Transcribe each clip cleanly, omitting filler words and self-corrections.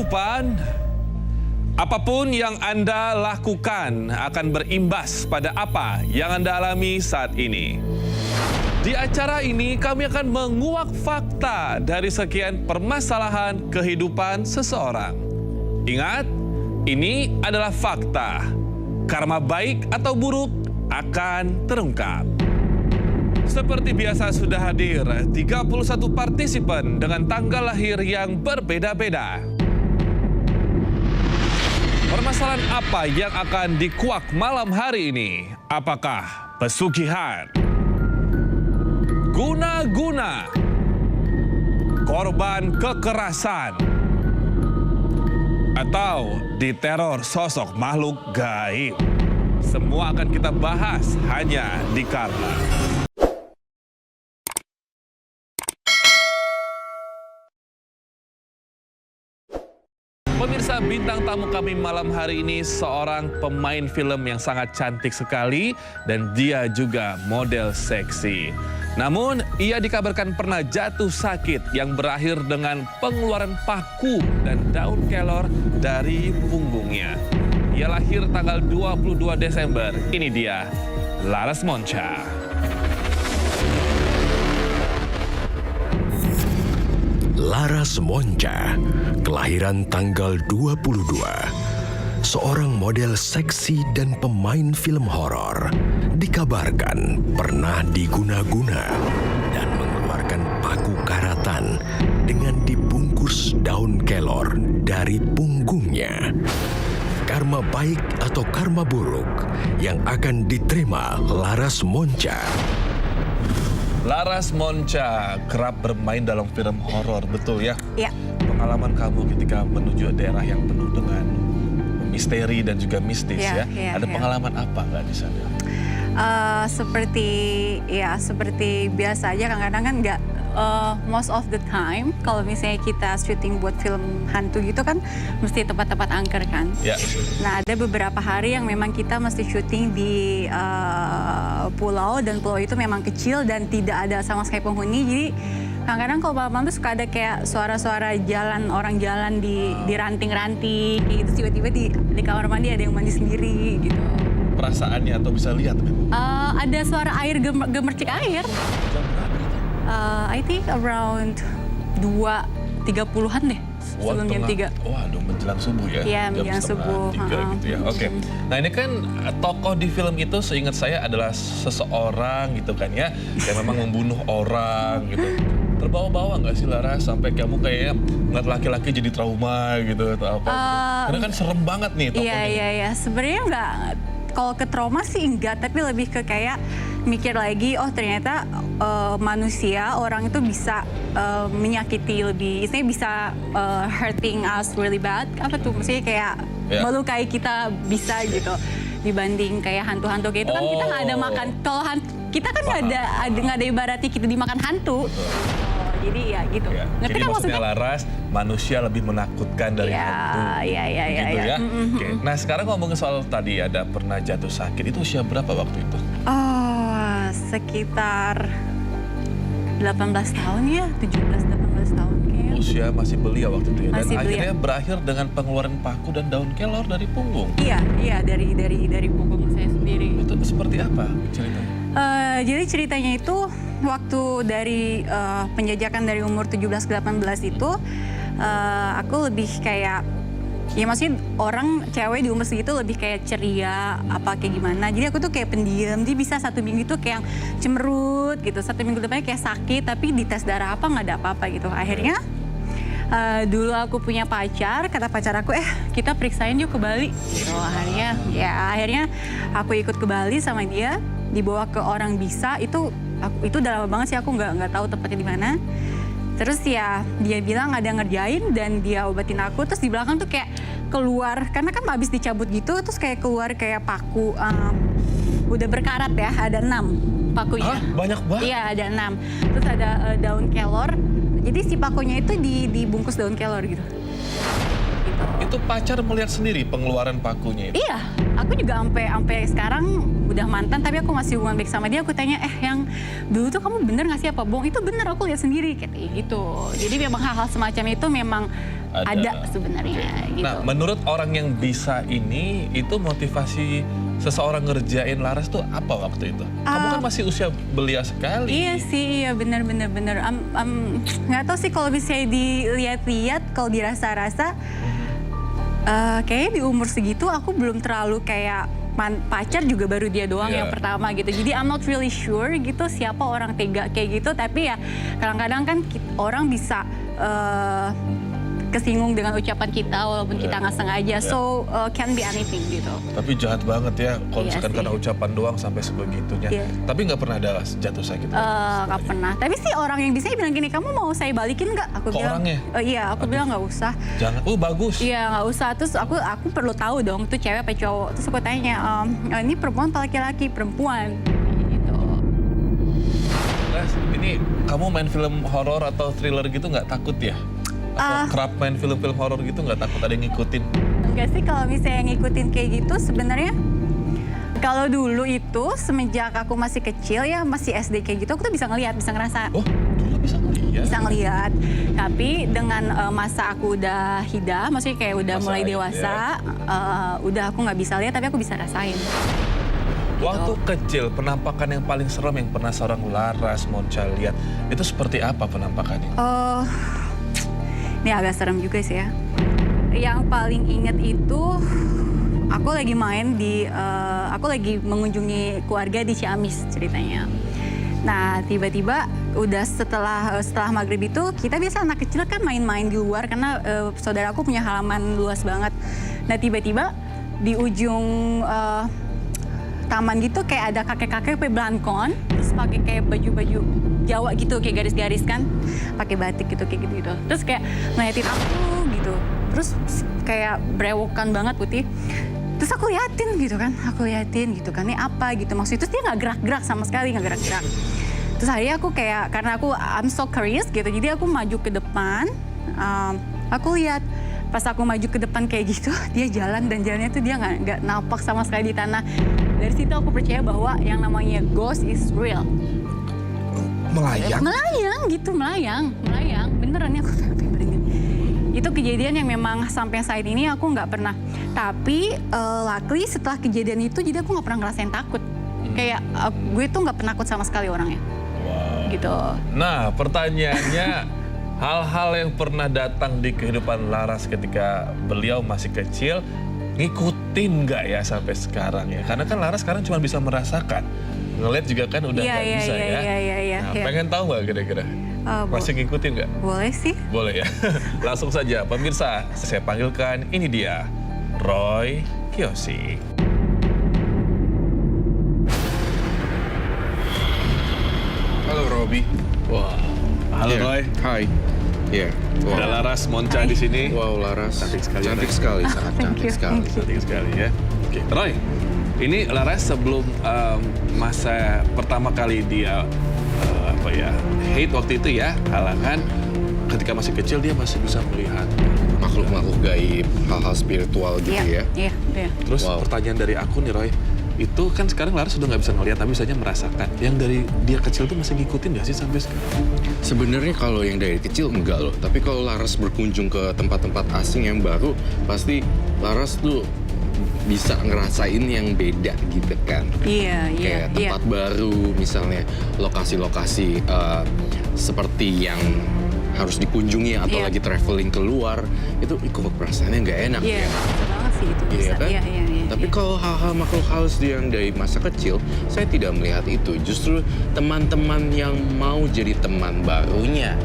kehidupan, apapun yang Anda lakukan akan berimbas pada apa yang Anda alami saat ini. Di acara ini kami akan menguak fakta dari sekian permasalahan kehidupan seseorang. Ingat, ini adalah fakta. Karma baik atau buruk akan terungkap. Seperti biasa sudah hadir 31 partisipan dengan tanggal lahir yang berbeda-beda. Permasalahan apa yang akan dikuak malam hari ini? Apakah pesugihan, guna-guna, korban kekerasan, atau diteror sosok makhluk gaib? Semua akan kita bahas hanya di Karma. Pemirsa, bintang tamu kami malam hari ini seorang pemain film yang sangat cantik sekali dan dia juga model seksi. Namun, ia dikabarkan pernah jatuh sakit yang berakhir dengan pengeluaran paku dan daun kelor dari punggungnya. Ia lahir tanggal 22 Desember. Ini dia, Laras Monca. Laras Monca, kelahiran tanggal 22. Seorang model seksi dan pemain film horor, dikabarkan pernah diguna-guna dan mengeluarkan paku karatan dengan dibungkus daun kelor dari punggungnya. Karma baik atau karma buruk yang akan diterima Laras Monca. Laras Monca kerap bermain dalam film horor, betul ya? Iya. Pengalaman kamu ketika menuju daerah yang penuh dengan misteri dan juga mistis ya? Ada pengalaman apa nggak di sana? Seperti biasa aja, kadang-kadang kan nggak most of the time kalau misalnya kita syuting buat film hantu gitu kan mesti tempat-tempat angker kan. Ya. Nah, ada beberapa hari yang memang kita mesti syuting di pulau, dan pulau itu memang kecil dan tidak ada sama sekali penghuni. Jadi kadang-kadang kalau malam-malam tuh suka ada kayak suara-suara jalan, orang jalan di ranting-ranting kayak gitu. Tiba-tiba di kamar mandi ada yang mandi sendiri gitu. Perasaannya atau bisa lihat? Ada suara air gemercik air. I think around 2.30-an deh, sebelum jam 3. Waduh, menjelang subuh ya? Iya, menjelang subuh. Gitu ya. Oke. Nah, ini kan tokoh di film itu seingat saya adalah seseorang gitu kan ya, yang memang membunuh orang gitu. Terbawa-bawa nggak sih Laras sampai kamu kayaknya ngeliat laki-laki jadi trauma gitu atau apa? Karena kan serem banget nih tokohnya. Iya. Sebenarnya nggak, kalau ke trauma sih enggak, tapi lebih ke kayak mikir lagi, oh ternyata manusia, orang itu bisa menyakiti lebih, istilahnya bisa hurting us really bad. Apa tuh, maksudnya kayak melukai kita bisa gitu. Dibanding kayak hantu-hantu kayak itu kan kita nggak ada makan, kalau kita kan nggak ada ibaratnya kita dimakan hantu. Jadi ya gitu. Ya. Jadi kan maksudnya Laras, manusia lebih menakutkan dari hantu. Iya. Gitu ya. Oke. Nah, sekarang ngomongin soal tadi ada pernah jatuh sakit, itu usia berapa waktu itu? Sekitar 18 tahun ya, 17-18 tahun kayaknya. Usia masih belia waktu itu ya. Dan Masih akhirnya berakhir dengan pengeluaran paku dan daun kelor dari punggung. Iya, dari punggung saya sendiri. Itu seperti apa ceritanya? Jadi ceritanya itu waktu dari penjajakan dari umur 17-18 itu aku lebih kayak, ya maksudnya orang cewek di umur segitu lebih kayak ceria apa kayak gimana. Jadi aku tuh kayak pendiam, jadi bisa 1 minggu itu kayak cemerut gitu. 1 minggu depannya kayak sakit, tapi dites darah apa nggak ada apa-apa gitu. Akhirnya dulu aku punya pacar, kata pacar aku, kita periksain yuk ke Bali. Gitu. Akhirnya aku ikut ke Bali sama dia, dibawa ke orang bisa. Itu udah lama banget sih, aku nggak tahu tempatnya di mana. Terus ya dia bilang ada ngerjain dan dia obatin aku. Terus di belakang tuh kayak keluar, karena kan habis dicabut gitu, terus kayak keluar kayak paku. Udah berkarat ya, ada 6 pakunya. Hah? Banyak banget? Iya, ada 6. Terus ada daun kelor. Jadi si pakunya itu dibungkus daun kelor gitu. Itu pacar melihat sendiri pengeluaran pakunya itu? Iya, aku juga sampai sekarang udah mantan, tapi aku masih hubungan baik sama dia. Aku tanya, yang dulu tuh kamu bener nggak sih apa bohong? Itu bener, aku lihat sendiri kayak gitu. Jadi memang hal-hal semacam itu memang ada sebenarnya gitu. Nah, menurut orang yang bisa ini, itu motivasi seseorang ngerjain Laras tuh apa waktu itu? Kamu kan masih usia belia sekali. Iya sih, iya bener. Nggak tahu sih kalau misalnya dilihat-lihat, kalau dirasa-rasa, kayaknya di umur segitu aku belum terlalu kayak pacar juga baru dia doang yang pertama gitu. Jadi I'm not really sure gitu siapa orang tega kayak gitu. Tapi ya kadang-kadang kan orang bisa kesinggung dengan ucapan kita walaupun kita nggak sengaja. So can be anything gitu. Tapi jahat banget ya kalau Iya misalkan sih. karena ucapan doang sampai sebegitunya. Iya. Tapi nggak pernah ada jatuh sakit. Nggak pernah. Tapi sih orang yang bisa bilang gini, kamu mau saya balikin nggak? Aku Kok bilang, orangnya? Iya, aku bilang nggak usah. Jangan. Bagus. Iya nggak usah. Terus aku perlu tahu dong itu cewek apa cowok. Terus aku tanya, ini perempuan apa laki-laki? Perempuan. Gitu. Ras, ini kamu main film horor atau thriller gitu nggak takut ya? Atau kerap main film-film horor gitu nggak takut ada yang ngikutin? Enggak sih kalau misalnya ngikutin kayak gitu sebenarnya. Kalau dulu itu semenjak aku masih kecil ya, masih SD kayak gitu, aku tuh bisa ngelihat, bisa ngerasa. Oh, dulu bisa ngeliat? Bisa ngelihat. Tapi dengan masa aku udah hida, maksudnya kayak udah Masa mulai hida, dewasa, udah aku nggak bisa lihat, tapi aku bisa rasain. Waktu kecil, penampakan yang paling serem yang pernah seorang Laras Monca lihat, itu seperti apa penampakannya? Ini agak serem juga sih ya. Yang paling inget itu aku lagi main aku lagi mengunjungi keluarga di Ciamis ceritanya. Nah tiba-tiba udah setelah maghrib itu kita biasa anak kecil kan main-main di luar karena saudaraku punya halaman luas banget. Nah tiba-tiba di ujung taman gitu kayak ada kakek-kakek pakai belangkon, terus pakai kayak baju-baju Jawa gitu kayak garis-garis kan, pakai batik gitu kayak gitu. Terus kayak ngeliatin aku gitu, terus kayak brewokan banget putih. Terus aku liatin gitu kan, ini apa gitu maksudnya. Terus dia nggak gerak-gerak sama sekali, nggak gerak-gerak. Terus akhirnya aku kayak karena I'm so curious gitu, jadi aku maju ke depan, aku lihat. Pas aku maju ke depan kayak gitu, dia jalan dan jalannya tuh dia nggak napak sama sekali di tanah. Dari situ aku percaya bahwa yang namanya ghost is real. Melayang gitu, melayang. Beneran ya aku sampai merinding. Itu kejadian yang memang sampai saat ini aku nggak pernah. Tapi luckily setelah kejadian itu jadi aku nggak pernah ngerasain takut. Kayak gue tuh nggak penakut sama sekali orangnya. Wow. Gitu. Nah, pertanyaannya, hal-hal yang pernah datang di kehidupan Laras ketika beliau masih kecil, ngikutin nggak ya sampai sekarang ya? Karena kan Laras sekarang cuma bisa merasakan. Ngeliat juga kan udah nggak bisa ya. Iya. Nah, pengen tahu nggak kira-kira? Masih ngikutin nggak? Boleh sih. Boleh ya. Langsung saja, pemirsa, saya panggilkan, ini dia, Roy Kiyoshi. Halo Robi. Wah, halo Roy. Hai. Iya. Ada Laras Monca di sini. Wow, Laras. Cantik sekali, Cantik Roy. sekali, sangat Thank cantik you. sekali. Cantik sekali ya. Oke, Roy. Ini Laras sebelum masa pertama kali dia hate waktu itu ya, halangan. Ketika masih kecil dia masih bisa melihat. Makhluk-makhluk gaib, hal-hal spiritual gitu ya. Iya. Terus Wow. pertanyaan dari aku nih Roy, itu kan sekarang Laras sudah nggak bisa ngelihat tapi bisanya merasakan. Yang dari dia kecil tuh masih ngikutin nggak sih sampai sekarang? Sebenarnya kalau yang dari kecil enggak loh, tapi kalau Laras berkunjung ke tempat-tempat asing yang baru, pasti Laras tuh bisa ngerasain yang beda gitu kan. Iya. Kayak tempat baru, misalnya lokasi-lokasi seperti yang harus dikunjungi atau Iya. lagi traveling keluar, itu kok perasaannya nggak enak Iya, ya. bisa banget sih itu bisa. Iya kan? Iya. Tapi kalau hal-hal makhluk halus yang dari masa kecil, saya tidak melihat itu. Justru teman-teman yang mau jadi teman barunya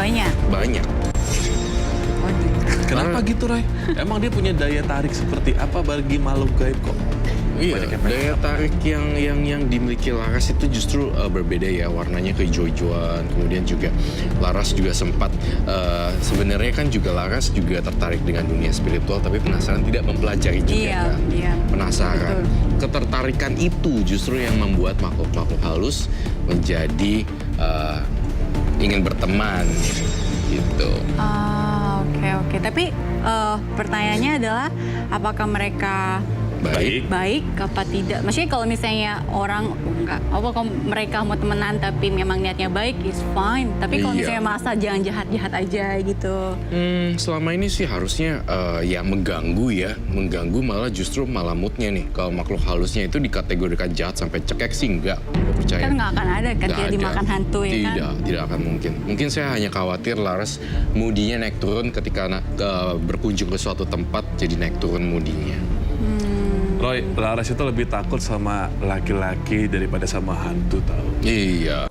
banyak. banyak. Waduh. Kenapa gitu Roy? Emang dia punya daya tarik seperti apa bagi makhluk gaib kok? Iya, Banyak yang pengen daya tarik yang dimiliki Laras itu justru berbeda ya, warnanya kehijau-hijauan. Kemudian juga Laras juga sempat sebenarnya kan juga Laras juga tertarik dengan dunia spiritual, tapi penasaran tidak mempelajari juga kan. Iya. Penasaran. Ketertarikan itu justru yang membuat makhluk-makhluk halus menjadi ingin berteman gitu. Oke. Tapi pertanyaannya adalah apakah mereka baik apa tidak. Maksudnya kalau misalnya orang enggak apa kalau mereka mau temenan tapi memang niatnya baik is fine. Tapi kalau Iya. misalnya masa jangan jahat-jahat aja gitu. Selama ini sih harusnya ya mengganggu malah justru malah moodnya nih. Kalau makhluk halusnya itu dikategorikan jahat sampai cekek sih enggak, gue percaya. Kan nggak akan ada kan Nggak dia ada. dimakan hantu ya kan. Tidak akan mungkin. Mungkin saya hanya khawatir Laras moodinya naik turun ketika berkunjung ke suatu tempat, jadi naik turun moodinya. Roy, Laras itu lebih takut sama laki-laki daripada sama hantu tahu. Iya.